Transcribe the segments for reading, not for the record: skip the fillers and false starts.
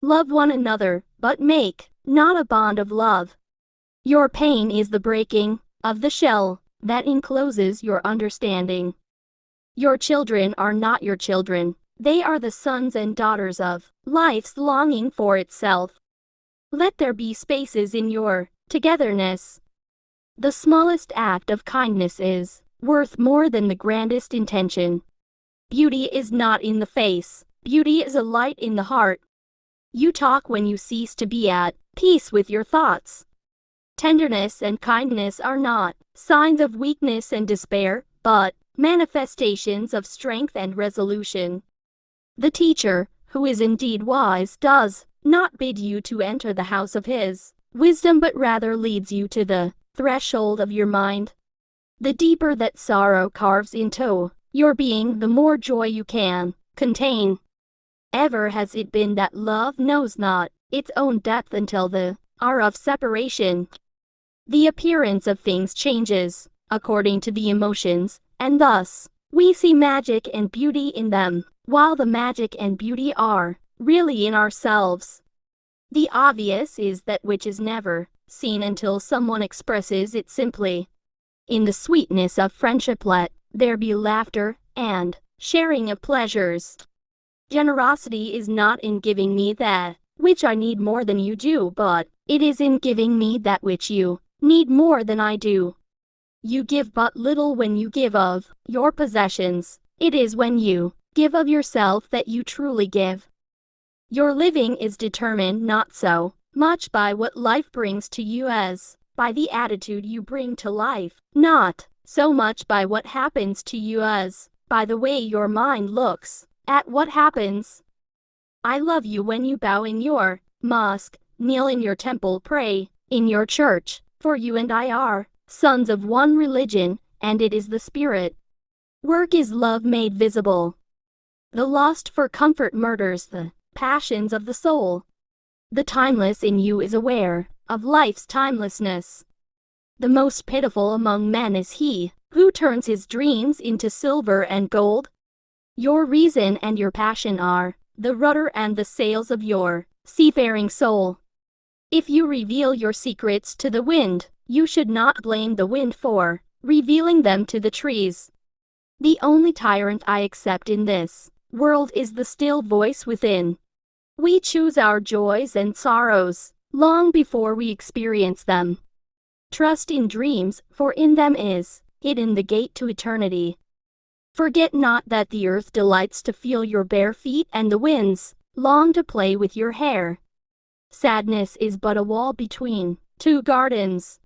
Love one another, but make not a bond of love. Your pain is the breaking of the shell that encloses your understanding. Your children are not your children. They are the sons and daughters of life's longing for itself. Let there be spaces in your togetherness. The smallest act of kindness is worth more than the grandest intention. Beauty is not in the face. Beauty is a light in the heart. You talk when you cease to be at peace with your thoughts. Tenderness and kindness are not signs of weakness and despair, but manifestations of strength and resolution. The teacher, who is indeed wise, does not bid you to enter the house of his wisdom, but rather leads you to the threshold of your mind. The deeper that sorrow carves into your being, the more joy you can contain. Ever has it been that love knows not its own depth until the hour of separation. The appearance of things changes according to the emotions, and thus we see magic and beauty in them, while the magic and beauty are really in ourselves. The obvious is that which is never seen until someone expresses it simply. In the sweetness of friendship let there be laughter and sharing of pleasures. Generosity is not in giving me that which I need more than you do, but it is in giving me that which you need more than I do. You give but little when you give of your possessions. It is when you give of yourself that you truly give. Your living is determined not so much by what life brings to you as by the attitude you bring to life, not so much by what happens to you as by the way your mind looks at what happens. I love you when you bow in your mosque, kneel in your temple, pray in your church, for you and I are sons of one religion, and it is the Spirit. Work is love made visible. The lust for comfort murders the passions of the soul. The timeless in you is aware of life's timelessness. The most pitiful among men is he who turns his dreams into silver and gold. Your reason and your passion are the rudder and the sails of your seafaring soul. If you reveal your secrets to the wind, you should not blame the wind for revealing them to the trees. The only tyrant I accept in this world is the still voice within. We choose our joys and sorrows long before we experience them. Trust in dreams, for in them is hidden the gate to eternity. Forget not that the earth delights to feel your bare feet and the winds long to play with your hair. Sadness is but a wall between two gardens.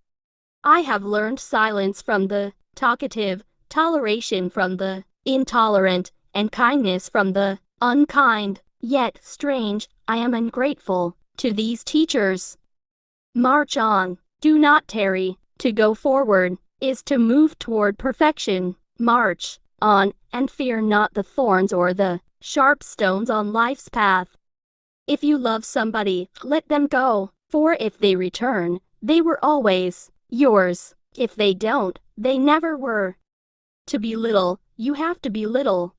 I have learned silence from the talkative, toleration from the intolerant, and kindness from the unkind. Yet, strange, I am ungrateful to these teachers. March on, do not tarry. To go forward is to move toward perfection. March on, and fear not the thorns or the sharp stones on life's path. If you love somebody, let them go, for if they return, they were always yours. If they don't, they never were. To be little, you have to be little.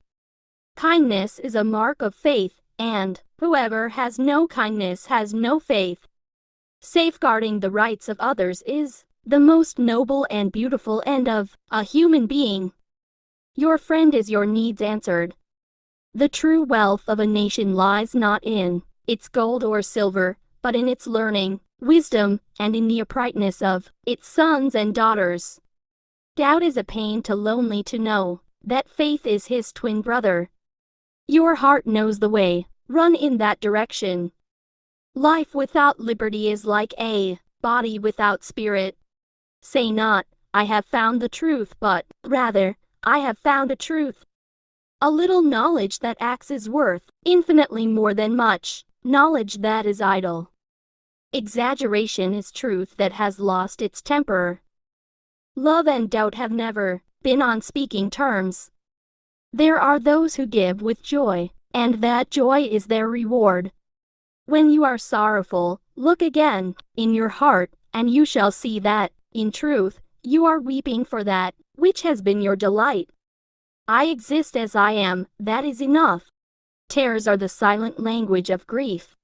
Kindness is a mark of faith, and whoever has no kindness has no faith. Safeguarding the rights of others is the most noble and beautiful end of a human being. Your friend is your needs answered. The true wealth of a nation lies not in its gold or silver, but in its learning, wisdom, and in the uprightness of its sons and daughters. Doubt is a pain to lonely to know that faith is his twin brother. Your heart knows the way, run in that direction. Life without liberty is like a body without spirit. Say not, I have found the truth, but rather, I have found a truth. A little knowledge that acts is worth infinitely more than much knowledge that is idle. Exaggeration is truth that has lost its temper. Love and doubt have never been on speaking terms. There are those who give with joy, and that joy is their reward. When you are sorrowful, look again in your heart, and you shall see that, in truth, you are weeping for that which has been your delight. I exist as I am, that is enough. Tears are the silent language of grief.